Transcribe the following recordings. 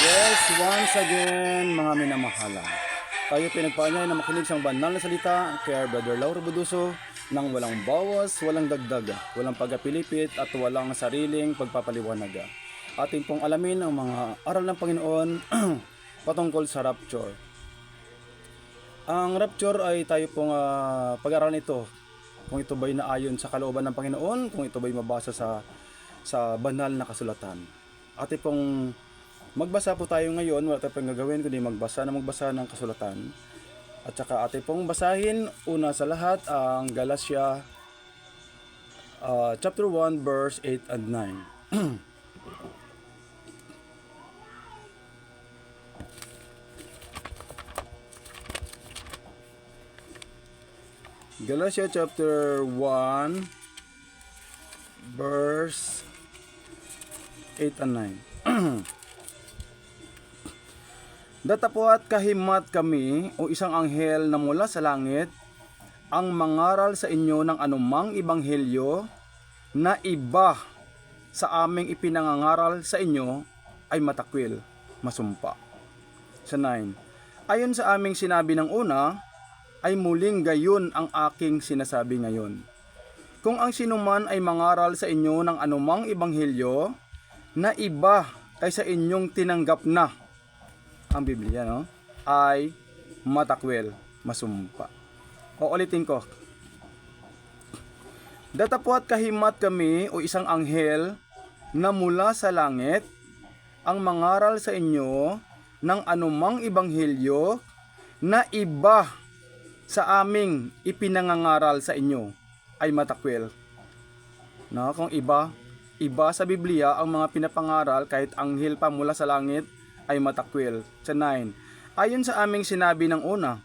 Yes, once again, mga minamahalan. Tayo pinagpaanyay na makinig sa banal na salita kay Brother Lauro Buduso nang walang bawas, walang dagdag, walang pagkapilipit at walang sariling pagpapaliwanag. Ating pong alamin ang mga aral ng Panginoon patungkol sa rapture. Ang rapture ay tayo pong pag-aralan ito. Kung ito ba'y naayon sa kalooban ng Panginoon, kung ito ba'y mabasa sa banal na kasulatan. Ating pong magbasa po tayo ngayon, wala tayong gagawin kundi magbasa ng kasulatan. At saka ating pong basahin, una sa lahat, ang Galatia chapter 1 verse 8 and 9. Galatia chapter 1 verse 8 and 9. Datapwat kahimat kami o isang anghel na mula sa langit ang mangaral sa inyo ng anumang ebanghelyo na iba sa aming ipinangangaral sa inyo ay matakwil, masumpa. Sa 9. Ayon sa aming sinabi ng una, ay muling gayon ang aking sinasabi ngayon. Kung ang sinuman ay mangaral sa inyo ng anumang ebanghelyo na iba kaysa inyong tinanggap na, ang Biblia, no, ay matakwil, masumpa. O ulitin ko. Datapwat kahimat kami o isang anghel na mula sa langit ang mangaral sa inyo ng anumang ebanghelyo na iba sa aming ipinangangaral sa inyo ay matakwil. No, kung iba sa Biblia ang mga pinapangaral kahit anghel pa mula sa langit ay matakwil. Sa 9. Ayon sa aming sinabi ng una,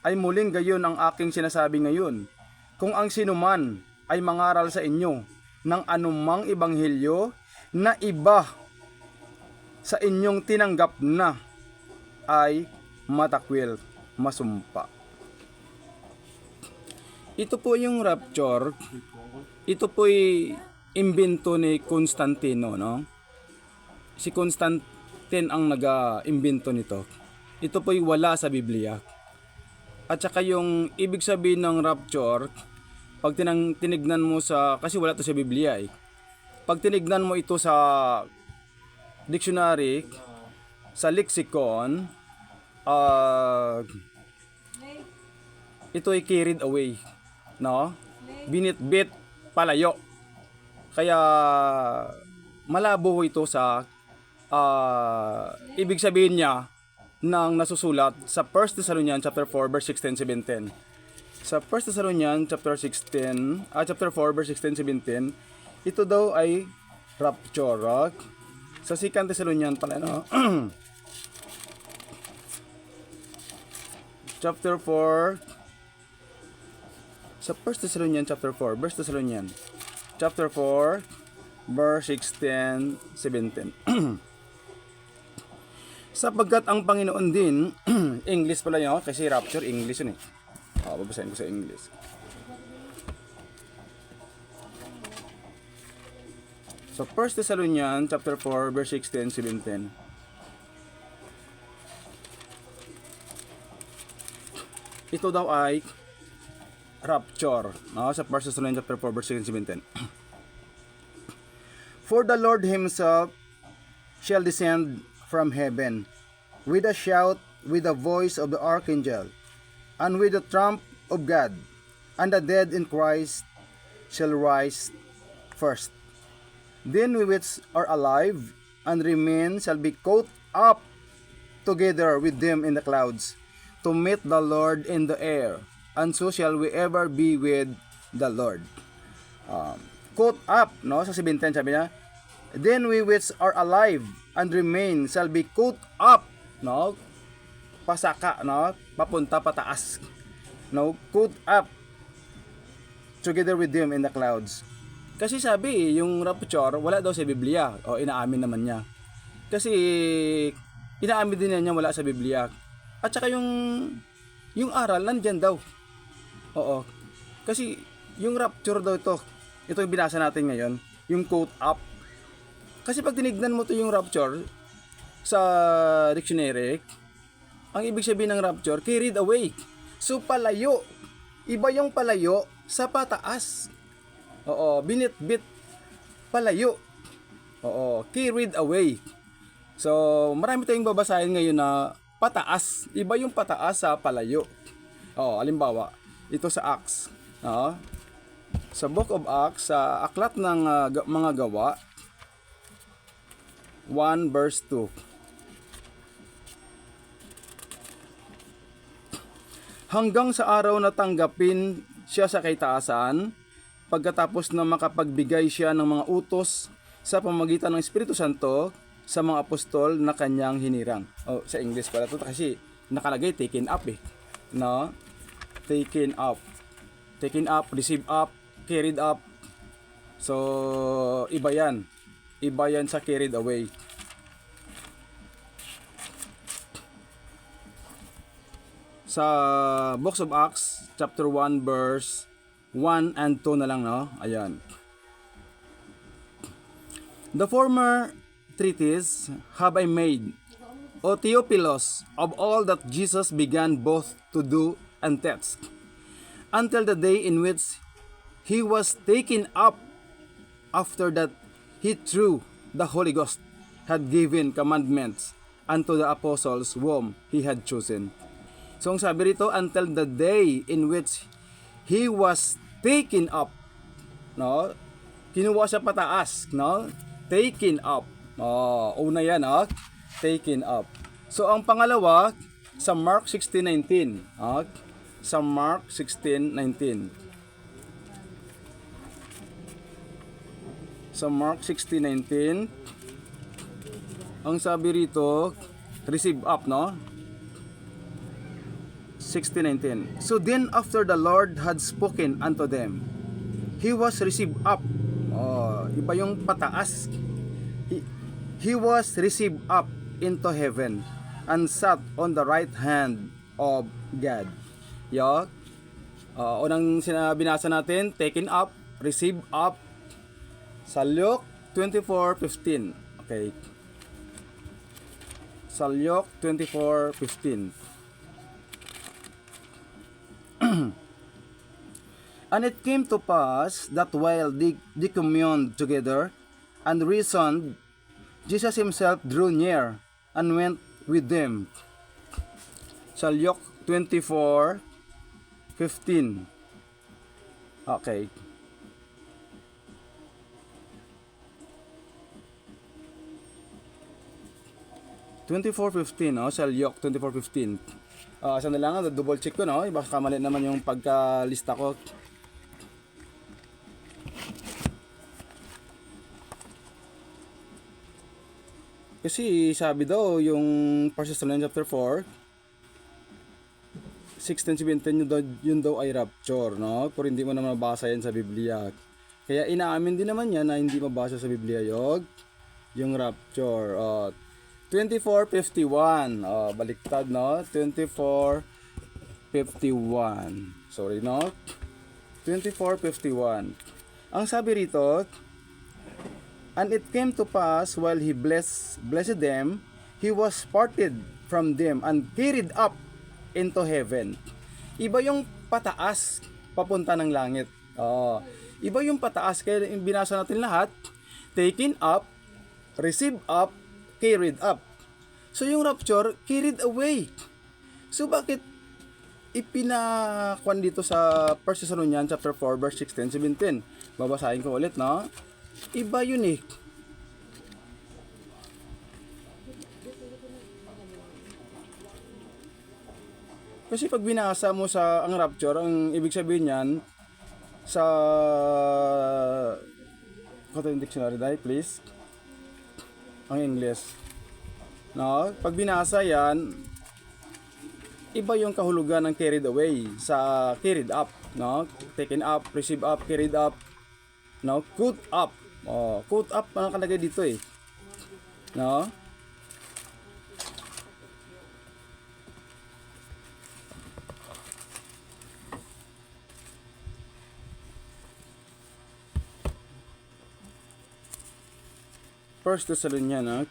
ay muling gayon ang aking sinasabi ngayon. Kung ang sinuman ay mangaral sa inyo ng anumang ebanghelyo na iba sa inyong tinanggap na ay matakwil, masumpa. Ito po yung rapture. Ito po'y imbento ni Constantino, no? Si Constantino ang nag-imbento nito. Ito po'y wala sa Biblia. At saka yung ibig sabihin ng rapture, pag tinignan mo kasi wala to sa Biblia eh. Pag tinignan mo ito sa dictionary, sa lexicon, ito ay carried away, no? Binitbit, palayo. Kaya malabo ito sa ibig sabihin niya nang nasusulat sa 1 Thessalonians chapter 4 verse 16-17. Sa 1 Thessalonians chapter 4 verse 16-17, ito daw ay rapture. Sa 2 Thessalonians pala, no? chapter 4, sa 1 Thessalonians chapter 4 verse Thessalonians chapter 4 verse 16-17. Sapagkat ang Panginoon din, English pala yun, kasi rapture, English yun eh. Babasahin ko sa English. So, 1 Thessalonians chapter 4, verse 16-17. Ito daw ay rapture, no? Sa 1 Thessalonians chapter 4, verse 16-17. For the Lord himself shall descend from heaven with a shout, with the voice of the archangel, and with the trump of God, and the dead in Christ shall rise first. Then we which are alive and remain shall be caught up together with them in the clouds to meet the Lord in the air, and so shall we ever be with the Lord. Caught up, no? Sa 17 sabi niya, then we which are alive and remain shall be caught up, no? Pasaka, no? Papunta pataas, no? Caught up together with them in the clouds. Kasi sabi, yung rapture wala daw sa Biblia. O inaamin naman niya. Kasi inaamin din niya wala sa Biblia. At saka yung aral nandiyan daw. Oo. Kasi yung rapture daw ito yung binasa natin ngayon, yung caught up. Kasi pag tinignan mo to yung rapture, sa dictionary, ang ibig sabihin ng rapture, carried away. So palayo. Iba yung palayo sa pataas. Oo, binitbit palayo. Oo, carried away. So, marami tayong babasahin ngayon na pataas. Iba yung pataas sa palayo. Oo, halimbawa, ito sa Acts. Oo, sa Book of Acts, sa aklat ng mga gawa, 1 verse 2. Hanggang sa araw na tanggapin siya sa kaitaasan, pagkatapos na makapagbigay siya ng mga utos sa pamamagitan ng Espiritu Santo sa mga apostol na kanyang hinirang. Oh, sa English pala ito kasi nakalagay taken up eh. No? Taken up. Taken up, receive up, carried up. So, iba yan. Iba yan sa carried away. Sa Books of Acts, chapter 1, verse 1 and 2 na lang, no? Ayan. The former treatise have I made, O Theophilus, of all that Jesus began both to do and teach, until the day in which he was taken up, after that he through the Holy Ghost had given commandments unto the apostles whom he had chosen. So ang sabi rito, until the day in which he was taken up, no? Kinuha siya pataas, no? Taken up. Oh, una yan, oh. Taken up. So ang pangalawa sa Mark 16:19, oh. Sa Mark 16:19. Sa Mark 16:19, ang sabi rito, receive up, no? 16:19. So then after the Lord had spoken unto them, he was received up. Oh, iba yung pataas. He was received up into heaven and sat on the right hand of God. Yo. Unang binasa natin, taken up, receive up sa Luke 24:15. Okay. Sa Luke 24:15. And it came to pass that while they communed together and reasoned, Jesus himself drew near and went with them. Sa Luke 24:15. Okay. Sa Luke 24:15. Sandali lang, double check ko, no? Baka kamali naman yung pagkalista ko. Kasi sabi daw yung 1 Thessalonians chapter 4, 16-17 yun daw ay rapture, no? Pero hindi mo naman mabasa yan sa Biblia. Kaya inaamin din naman yan na hindi mabasa sa Biblia yung rapture. 24:51. Baliktad, no? 24:51. Sorry, no? 24:51. Ang sabi rito, and it came to pass while he blessed them, he was parted from them and carried up into heaven. Iba yung pataas, papunta ng langit. Iba yung pataas, kaya binasa natin lahat, taken up, receive up, carried up. So yung rapture, carried away. So bakit ipinakwan dito sa 1 Thessalonians chapter 4 verse 16-17? Babasahin ko ulit, no? Iba yun eh. Kasi pag binasa mo sa ang rapture, ang ibig sabihin niyan sa Cotton Dictionary, dahil please. Ang English. No? Pag binasa yan, iba yung kahulugan ng carried away sa carried up, no? Taken up, receive up, carried up, no? Caught up. Caught up ang nakalagay dito eh. No? First Thessalonians,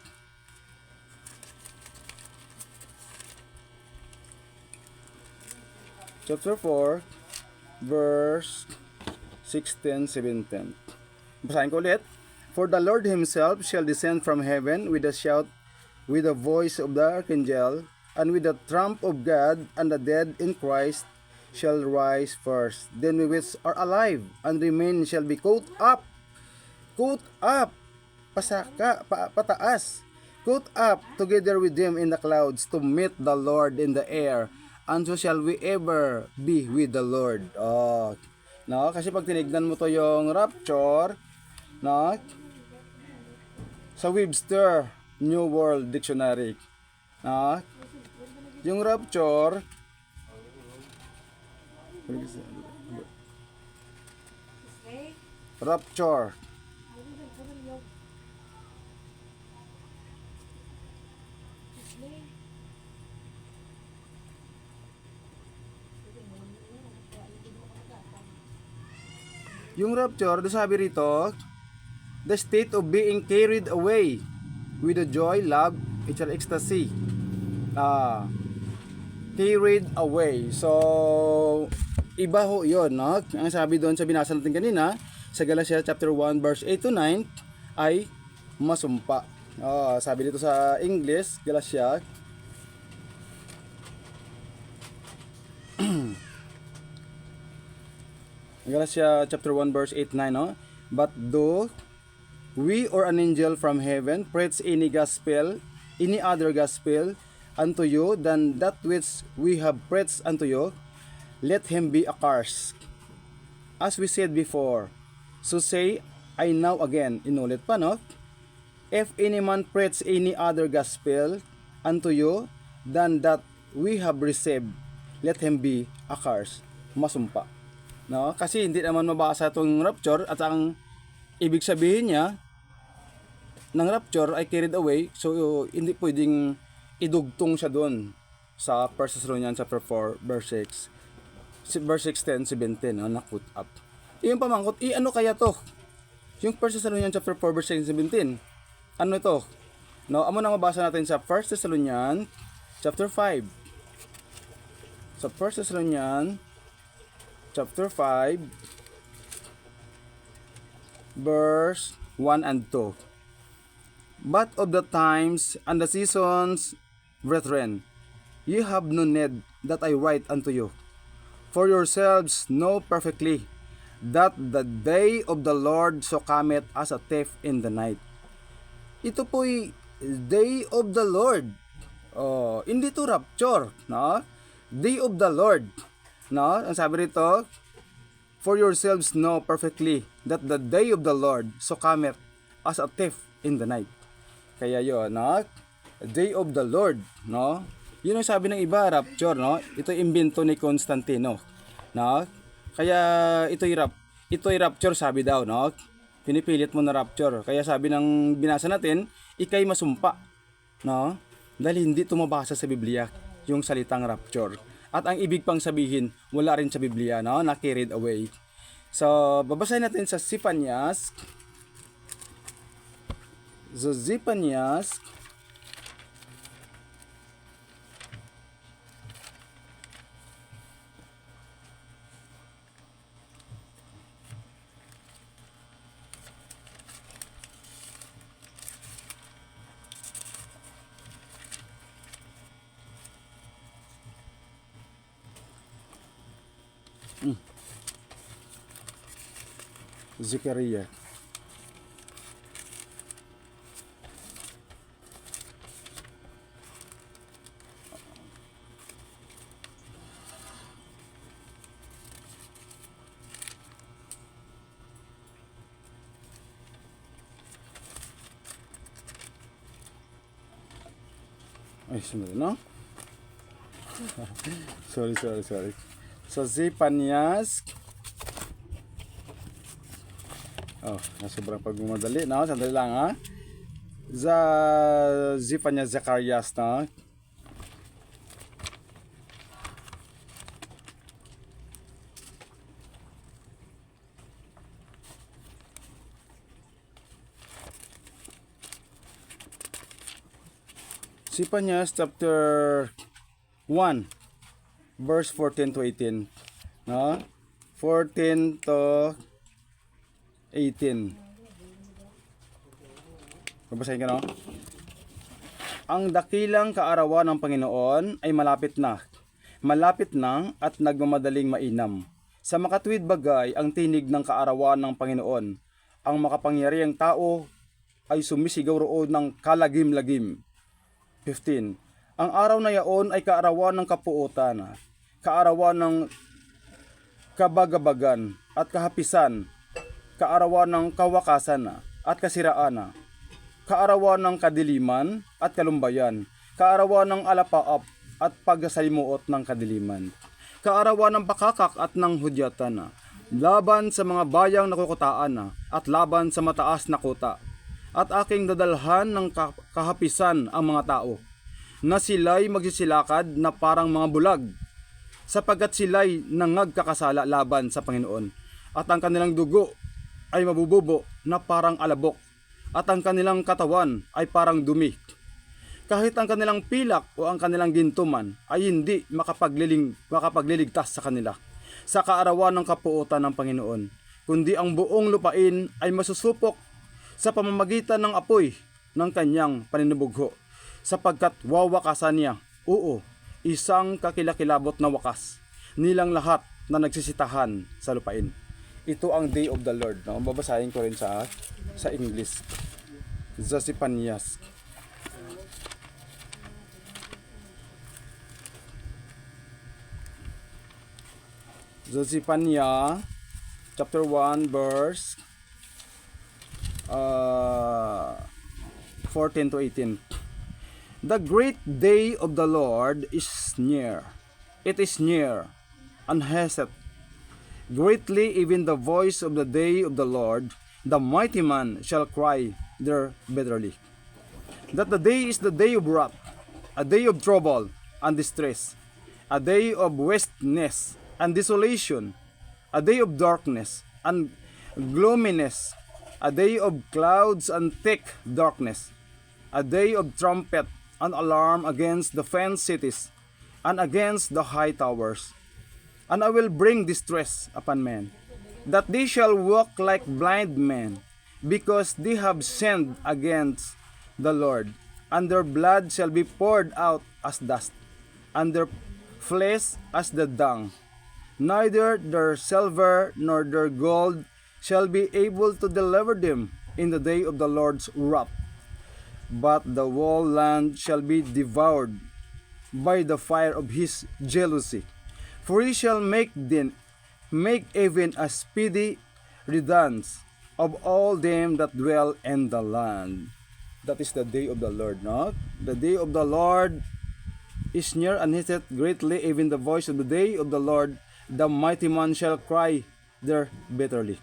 chapter 4, verse 16, 17. Basahin ko ulit. For the Lord himself shall descend from heaven with a shout, with the voice of the archangel, and with the trump of God, and the dead in Christ shall rise first. Then we which are alive and remain shall be caught up, pataas, caught up together with them in the clouds to meet the Lord in the air, and so shall we ever be with the Lord. Oh, no, kasi pag tinignan mo to yung rapture, no, sa Webster New World Dictionary, no, yung rapture, rapture, yung rapture, sabi rito, the state of being carried away with the joy, love, eternal ecstasy. Carried away. So, iba ho yun, no? Ang sabi doon sa binasa natin kanina, sa Galatia chapter 1, verse 8 to 9, ay masumpa. Sabi dito sa English, Galatia, Galatia chapter 1 verse 8-9, no? But though we or an angel from heaven preach any other gospel unto you than that which we have preached unto you, let him be accursed. As we said before, so say I now again, inulit pa, no? If any man preach any other gospel unto you than that we have received, let him be accursed. Masumpa. No? Kasi hindi naman mabasa itong rapture at ang ibig sabihin niya ng rapture ay carried away, so hindi pwedeng idugtong siya doon sa 1 Thessalonians chapter 4 verse 6 verse 16, 17, no? Na put up. Yung pamangkot, ano kaya to? Yung 1 Thessalonians chapter 4 verse 16, 17, ano ito? No, amo na mabasa natin sa 1 Thessalonians chapter 5. Sa 1 Thessalonians chapter 5 verse 1 and 2. But of the times and the seasons, brethren, ye have no need that I write unto you. For yourselves know perfectly that the day of the Lord so cometh as a thief in the night. Ito po'y day of the Lord. Hindi to rapture, no? Day of the Lord. No? Ang sabi rito, for yourselves know perfectly that the day of the Lord so cometh as a thief in the night. Kaya yun, no? Day of the Lord, no? Yun ang sabi ng iba, rapture, no? Ito imbento ni Constantino, no? Kaya ito'y rapture, sabi daw, no? Pinipilit mo na rapture. Kaya sabi ng binasa natin, ikay masumpa, no? Dahil hindi tumabasa sa Biblia yung salitang rapture. At ang ibig pang sabihin, wala rin sa Biblia, no? Na carried away. So, babasahin natin sa Zephaniah. So, Zephaniah Zechariah. Ay, sumali, no? sorry. So, Zephaniah. Sobrang pagmamadali, no? Sandali lang, ha? Zephaniah, Zacharias, no? Zephaniah chapter 1 verse 14 to 18. No? 14 to 18. Babasahin ka, no? Ang dakilang kaarawan ng Panginoon ay malapit na. Malapit na at nagmamadaling mainam. Sa makatuwid bagay ang tinig ng kaarawan ng Panginoon. Ang makapangyarihang tao ay sumisigaw roon ng kalagim-lagim. 15. Ang araw na yaon ay kaarawan ng kapuutan, kaarawan ng kabagabagan at kahapisan, kaarawan ng kawakasan at kasiraan, kaarawan ng kadiliman at kalumbayan, kaarawan ng alapaap at pagsalimuot ng kadiliman, kaarawan ng pakakak at ng hudyatan, laban sa mga bayang nakukutaan at laban sa mataas na kuta, at aking dadalhan ng kahapisan ang mga tao, na sila'y magsisilakad na parang mga bulag, sapagkat sila'y nangagkakasala laban sa Panginoon, at ang kanilang dugo ay mabububo na parang alabok, at ang kanilang katawan ay parang dumi. Kahit ang kanilang pilak o ang kanilang gintuman ay hindi makapagliligtas sa kanila, sa kaarawan ng kapuutan ng Panginoon, kundi ang buong lupain ay masusupok sa pamamagitan ng apoy ng kanyang paninubugho, sapagkat wawakasan niya, oo, isang kakilakilabot na wakas, nilang lahat na nagsisitahan sa lupain. Ito ang day of the Lord. No? Babasahin ko rin sa English. Zephaniah. Zephaniah chapter 1 verse 14 to 18. The great day of the Lord is near. It is near, and hesed greatly, even the voice of the day of the Lord. The mighty man shall cry there bitterly. That the day is the day of wrath, a day of trouble and distress, a day of wasteness and desolation, a day of darkness and gloominess, a day of clouds and thick darkness, a day of trumpet and alarm against the fenced cities and against the high towers. And I will bring distress upon men, that they shall walk like blind men, because they have sinned against the Lord, and their blood shall be poured out as dust, and their flesh as the dung. Neither their silver nor their gold shall be able to deliver them in the day of the Lord's wrath. But the whole land shall be devoured by the fire of his jealousy. For he shall make even a speedy riddance of all them that dwell in the land. That is the day of the Lord, no? The day of the Lord is near, and hesed greatly, even the voice of the day of the Lord. The mighty man shall cry there bitterly.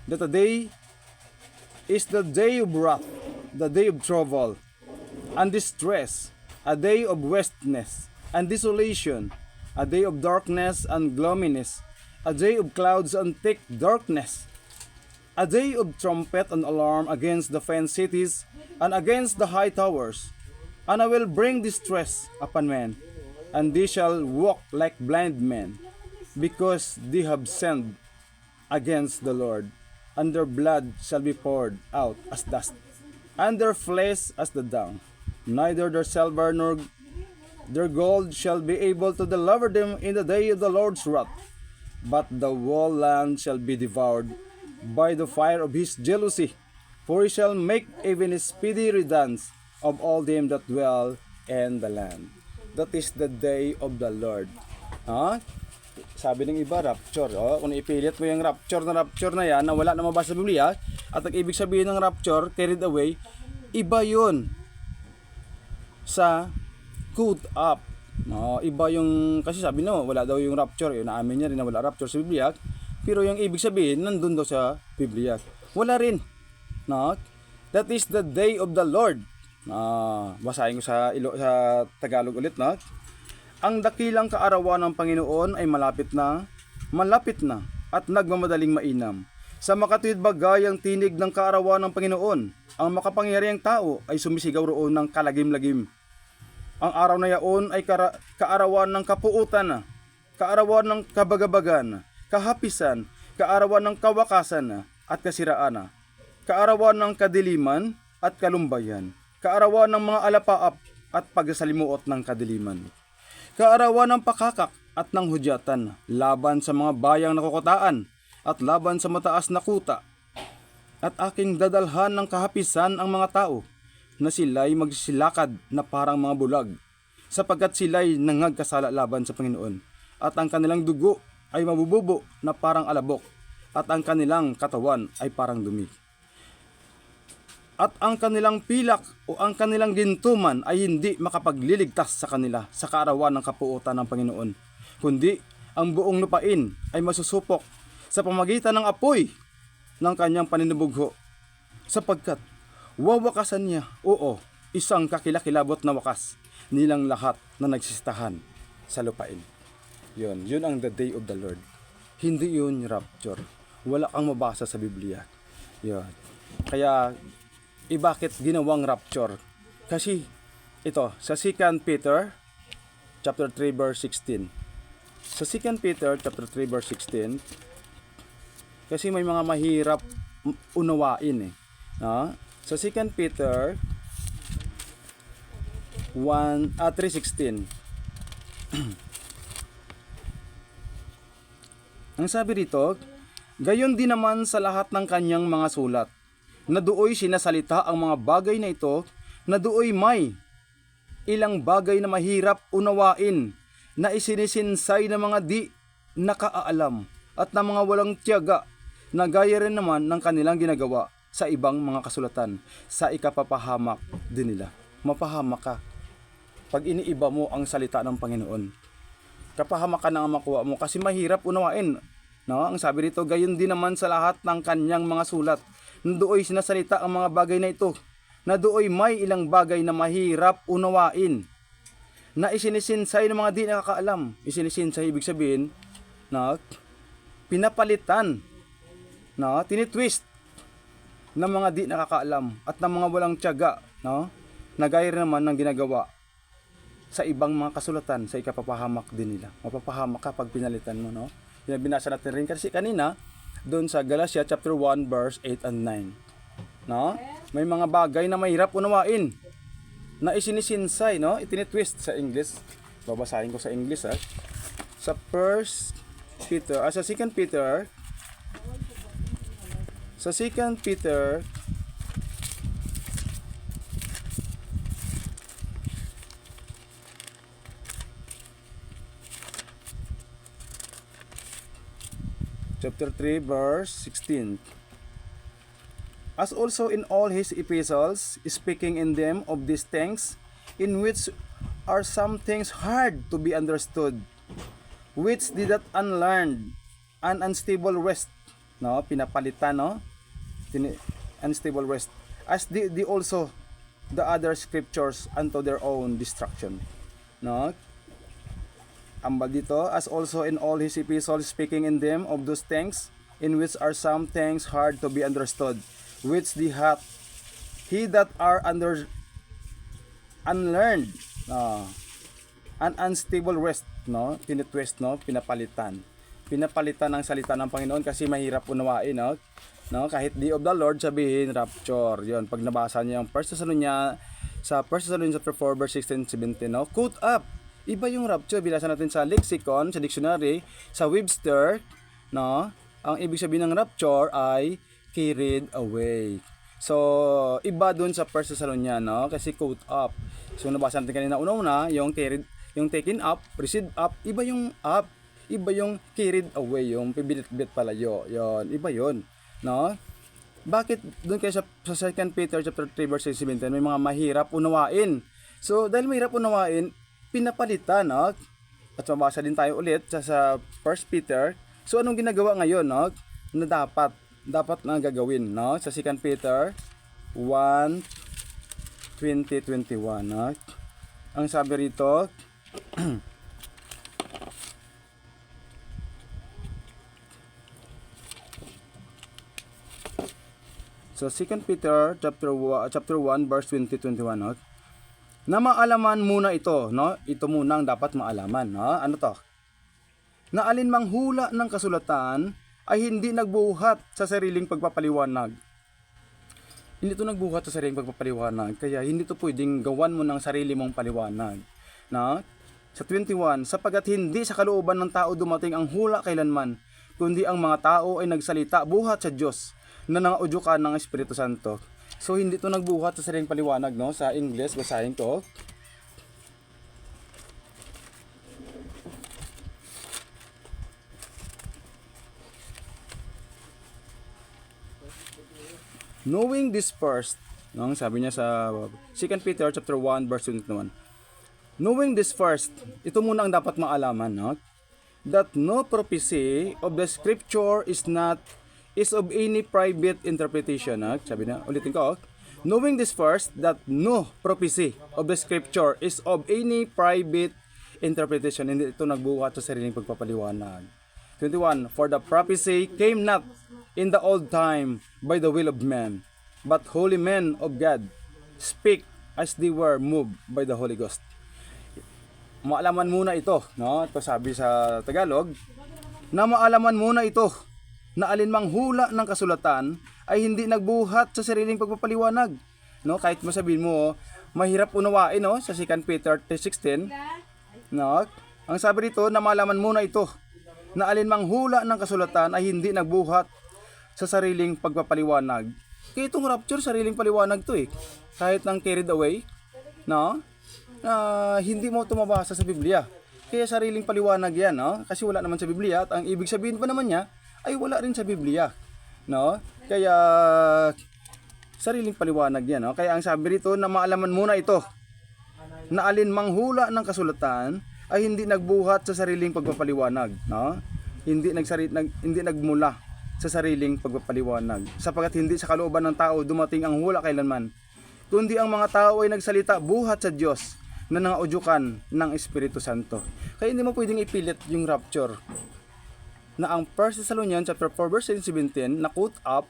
That the day is the day of wrath, the day of trouble and distress, a day of wasteness and desolation, a day of darkness and gloominess, a day of clouds and thick darkness, a day of trumpet and alarm against the fenced cities and against the high towers. And I will bring distress upon men, and they shall walk like blind men, because they have sinned against the Lord, and their blood shall be poured out as dust, and their flesh as the dung. Neither their silver nor their gold shall be able to deliver them in the day of the Lord's wrath. But the whole land shall be devoured by the fire of his jealousy, for he shall make even a speedy riddance of all them that dwell in the land. That is the day of the Lord. Sabi ng iba, rapture. Kung ipilit mo yung rapture na yan, na wala na mabasa sa Biblia, at ang ibig sabihin ng rapture, carried away, iba yun sa caught up. Iba yung, kasi sabi no, wala daw yung rapture. Yun, naamin niya rin na wala rapture sa Biblia. Pero yung ibig sabihin, nandun daw sa Biblia. Wala rin. No? That is the day of the Lord. Basahin ko sa Tagalog ulit. No? Ang dakilang kaarawan ng Panginoon ay malapit na, at nagmamadaling mainam. Sa makatuwid bagay ang tinig ng kaarawan ng Panginoon, ang makapangyarihang tao ay sumisigaw roon ng kalagim-lagim. Ang araw na yaon ay kaarawan ng kapuutan, kaarawan ng kabagabagan, kahapisan, kaarawan ng kawakasan at kasiraan, kaarawan ng kadiliman at kalumbayan, kaarawan ng mga alapaap at pagsalimuot ng kadiliman, kaarawan ng pakakak at ng hudyatan, laban sa mga bayang nakukutaan at laban sa mataas na kuta, at aking dadalhan ng kahapisan ang mga tao, na sila'y magsilakad na parang mga bulag, sapagkat sila'y nangagkasala laban sa Panginoon, at ang kanilang dugo ay mabububo na parang alabok, at ang kanilang katawan ay parang dumi. At ang kanilang pilak o ang kanilang gintuman ay hindi makapagliligtas sa kanila sa kaarawan ng kapuutan ng Panginoon, kundi ang buong lupain ay masusupok sa pamagitan ng apoy ng kanyang paninubugho, sapagkat wawakasan niya, oo, isang kakilakilabot na wakas nilang lahat na nagsistahan sa lupain. Yun ang the day of the Lord. Hindi yun rapture. Wala kang mabasa sa Biblia. Yun. Kaya, bakit ginawang rapture? Kasi, ito, sa 2 Peter, chapter 3, verse 16. Sa 2 Peter, chapter 3, verse 16, kasi may mga mahirap unawain eh. No? Sa 2 Peter 3:16. Ang sabi rito, gayon din naman sa lahat ng kanyang mga sulat, na dooy sinasalita ang mga bagay na ito, na dooy may ilang bagay na mahirap unawain, na isinisinsay ng mga di nakaalam, at ng mga walang tiyaga, na gaya rin naman ng kanilang ginagawa sa ibang mga kasulatan, sa ikapapahamak din nila. Mapahamak ka pag iniiba mo ang salita ng Panginoon. Kapahamak ka na ang makuha mo kasi mahirap unawain. No? Ang sabi rito, gayon din naman sa lahat ng kanyang mga sulat, na dooy sinasalita ang mga bagay na ito, na dooy may ilang bagay na mahirap unawain, na isinisinsay ng mga di nakakaalam. Isinisinsay, ibig sabihin, na pinapalitan, no, tinitwist ng mga di nakakaalam at ng mga walang tiyaga, no, na gaya naman ng ginagawa sa ibang mga kasulatan, sa ikapapahamak din nila. Mapapahamak ka pag pinalitan mo, no? Binasa natin rin kasi kanina doon sa Galatia chapter 1 verse 8 and 9, no? May mga bagay na mahirap unawain, na isinisinsay, no, itinitwist sa English. Babasahin ko sa English, ha. Sa 2 Peter sa 2 Peter chapter 3 verse 16. As also in all his epistles, speaking in them of these things, in which are some things hard to be understood, which did not unlearned and unstable rest, no, pinapalitan, no, unstable rest, as the also the other scriptures unto their own destruction, no. Ambal dito, as also in all his epistles, speaking in them of those things, in which are some things hard to be understood, which he that are unlearned, an unstable rest, no, tinitwist, no, pinapalitan ang salita ng Panginoon kasi mahirap unawain, no. No, kahit day of the Lord, sabihin rapture. Yon, pag nabasa niyo yung 1 Thessalonians chapter 4 verse 16-17, no, quote up. Iba yung rapture, binasa natin sa lexicon, sa dictionary, sa Webster, no? Ang ibig sabihin ng rapture ay carried away. So, iba dun sa 1 Thessalonians, no? Kasi quote up. So, nabasa natin kanina una-una, yung carried, yung taken up, received up, iba yung up, iba yung carried away, yung pibilit-bilit palayo. Yon, iba yon, no? Bakit doon kayo sa 2 Peter chapter 3 verse 17 may mga mahirap unawain? So, dahil mahirap unawain, pinapalitan, no? At mabasa din tayo ulit sa 1 Peter. So, anong ginagawa ngayon, no? Na dapat na gagawin, no? Sa 2 Peter 1:20-21, no? Ang sabi rito, so 2 Peter chapter 1 verse 20-21, no? Na maalaman muna ito, no? Ito muna ang dapat maalaman, no? Ano to? na alinmang hula ng kasulatan ay hindi nagbuhat sa sariling pagpapaliwanag. Hindi ito nagbuhat sa sariling pagpapaliwanag, kaya hindi ito pwedeng gawan mo ng sarili mong paliwanag. Na? Sa 21, sapagat hindi sa kalooban ng tao dumating ang hula kailanman, kundi ang mga tao ay nagsalita buhat sa Diyos na nangaudyukan ng Espiritu Santo. So hindi ito nagbuhat sa sariling paliwanag, no? Sa English, basahin ko. Knowing this first, no? Sabi niya sa 2 Peter chapter 1 verse 21. Knowing this first, ito muna ang dapat maalaman, no? That no prophecy of the scripture is of any private interpretation, no? Sabi na, ulitin ko, knowing this first, that no prophecy of the scripture is of any private interpretation. Hindi ito nagbuhat sa sariling pagpapaliwanag. 21, for the prophecy came not in the old time by the will of man, but holy men of God speak as they were moved by the Holy Ghost. Maalaman muna ito, no? Ito sabi sa Tagalog, na maalaman muna ito, na alinmang hula ng kasulatan ay hindi nagbuhat sa sariling pagpapaliwanag. No? Kahit masabihin mo, mahirap unawain, no? Sa 2 Peter 3:16, no? Ang sabi dito, na maalaman muna ito, na alinmang hula ng kasulatan ay hindi nagbuhat sa sariling pagpapaliwanag. Kaya itong rapture, sariling paliwanag to eh. Kahit nang carried away, no? Hindi mo ito mabasa sa Biblia. Kaya sariling paliwanag yan, no? Kasi wala naman sa Biblia at ang ibig sabihin pa naman niya ay wala rin sa Biblia, no? Kaya sariling paliwanag yan, no? Kaya ang sabi rito, na maalaman muna ito, na alinmang hula ng kasulatan ay hindi nagbuhat sa sariling pagpapaliwanag, no? Hindi nagmula sa sariling pagpapaliwanag, sapagkat hindi sa kalooban ng tao dumating ang hula kailanman, kundi ang mga tao ay nagsalita buhat sa Diyos na nangaudyukan ng Espiritu Santo. Kaya hindi mo pwedeng ipilit yung rapture. Na ang 1 Thessalonians chapter 4 verse 17 na quote up,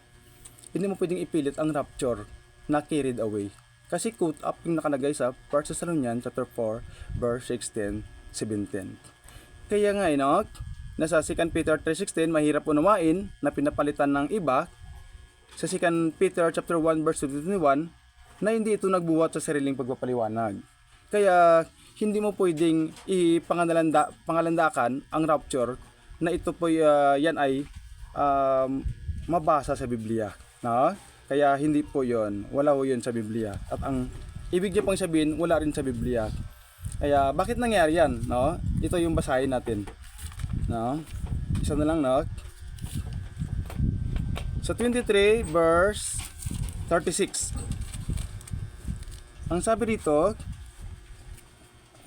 hindi mo pwedeng ipilit ang rapture na carried away. Kasi quote up yung nakalagay sa 1 Thessalonians chapter 4 verse 16, 17. Kaya nga, no, nasa 2 Peter 3:16 mahirap unawain na pinapalitan ng iba sa 2 Peter chapter 1 verse 21 na hindi ito nagbuhat sa sariling pagpapaliwanag. Kaya hindi mo pwedeng pangalandakan ang rapture na ito po yan ay mabasa sa Biblia, no? Kaya hindi po yon, wala po yon sa Biblia. At ang ibig niya pang sabihin, wala rin sa Biblia. Kaya bakit nangyari yan, no? Ito yung basahin natin, no? Isa na lang, no? Sa 23 verse 36. Ang sabi dito,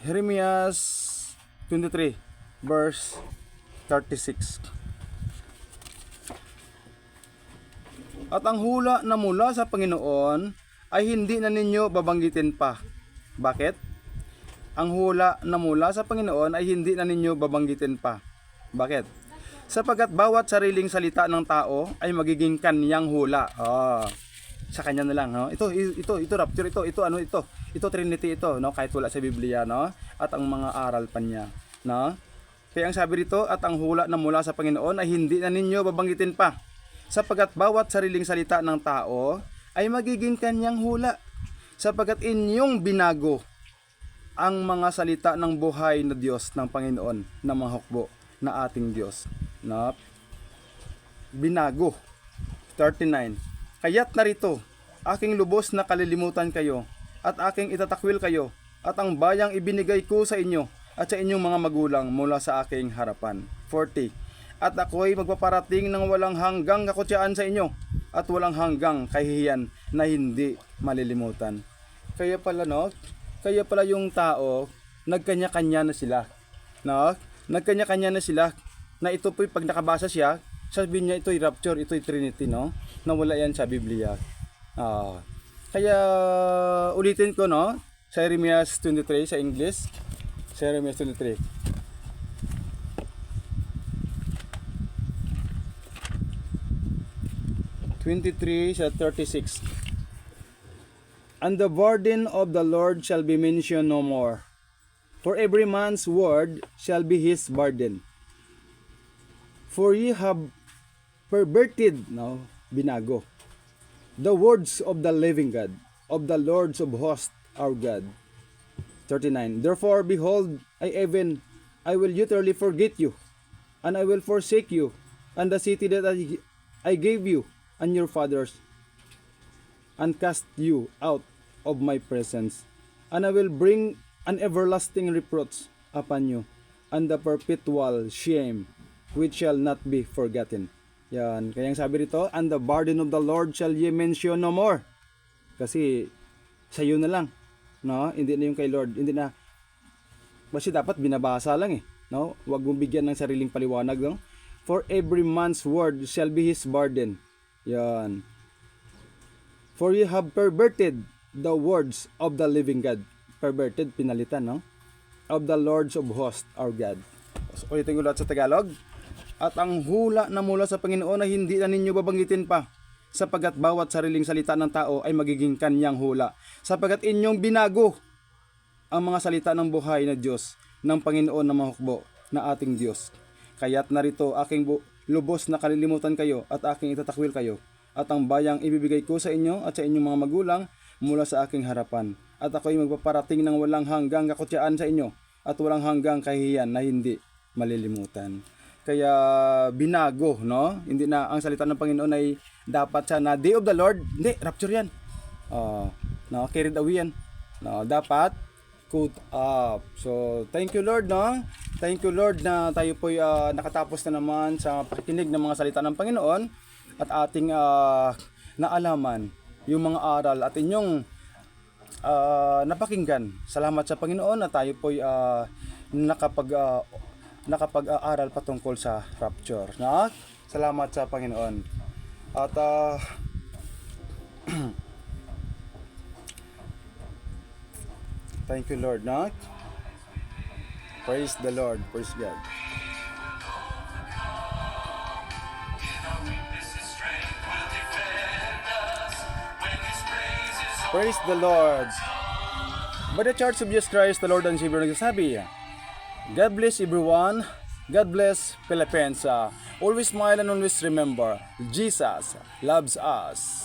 Jeremias 23 verse 36. At ang hula na mula sa Panginoon ay hindi na ninyo babanggitin pa. Bakit? Ang hula na mula sa Panginoon ay hindi na ninyo babanggitin pa. Bakit? Sapagkat bawat sariling salita ng tao ay magiging kanyang hula. Sa kanya na lang, no? Ito rapture, ito Trinity ito, no? Kahit wala sa Biblia, no? At ang mga aral pa niya, no? Kaya ang sabi rito, at ang hula na mula sa Panginoon ay hindi na ninyo babanggitin pa. Sapagkat bawat sariling salita ng tao ay magiging kanyang hula. Sapagkat inyong binago ang mga salita ng buhay na Diyos ng Panginoon na mga hukbo na ating Diyos. No? Binago. 39. Kaya't narito, aking lubos na kalilimutan kayo, at aking itatakwil kayo, at ang bayang ibinigay ko sa inyo, at sa inyong mga magulang mula sa aking harapan. 40. At ako'y magpaparating ng walang hanggang kakutsaan sa inyo, at walang hanggang kahihiyan na hindi malilimutan. Kaya pala, no? Kaya pala yung tao, nagkanya-kanya na sila. No? Nagkanya-kanya na sila, na ito po'y pag nakabasa siya, sabihin niya ito'y rapture, ito'y Trinity, no? Na wala yan sa Biblia. Kaya ulitin ko, no? Sa Jeremias 23 sa English. Sa Jeremias 23. Sa 36. And the burden of the Lord shall be mentioned no more. For every man's word shall be his burden. For ye have perverted, no, binago, the words of the living God, of the Lords of hosts, our God. 39. Therefore, behold, I will utterly forget you, and I will forsake you, and the city that I gave you and your fathers, and cast you out of my presence. And I will bring an everlasting reproach upon you, and the perpetual shame which shall not be forgotten. Yan. Kaya ang sabi rito, and the burden of the Lord shall ye mention no more. Kasi sa iyo na lang. No? Hindi na yung kay Lord. Hindi na. Kasi dapat binabasa lang eh. No? Huwag mong bigyan ng sariling paliwanag. No? For every man's word shall be his burden. Yan. For you have perverted the words of the living God. Perverted, pinalitan, no? Of the Lords of hosts, our God. So, ulitin ko lahat sa Tagalog. At ang hula na mula sa Panginoon ay hindi na ninyo babanggitin pa, sapagkat bawat sariling salita ng tao ay magiging kanyang hula. Sapagkat inyong binago ang mga salita ng buhay na Diyos, ng Panginoon na mahukbo na ating Diyos. Kaya't narito aking lubos na kalilimutan kayo at aking itatakwil kayo. At ang bayang ibibigay ko sa inyo at sa inyong mga magulang mula sa aking harapan. At ako'y magpaparating ng walang hanggang kakutyaan sa inyo at walang hanggang kahihiyan na hindi malilimutan. Kaya binago, no? Hindi na ang salita ng Panginoon ay dapat siya na day of the Lord. Hindi, rapture yan. No, carried away yan. No, dapat caught up. So, thank you Lord, no? Thank you Lord na tayo po'y nakatapos na naman sa pakikinig ng mga salita ng Panginoon. At ating naalaman yung mga aral at inyong napakinggan. Salamat sa Panginoon na tayo po'y nakapag-aaral patungkol sa rapture. No? Salamat sa Panginoon. At thank you Lord. No? Praise the Lord. Praise God. Praise the Lord. By the Church of Jesus Christ, the Lord and Savior, nagsasabi, God bless everyone. God bless Philippines. Always smile and always remember, Jesus loves us.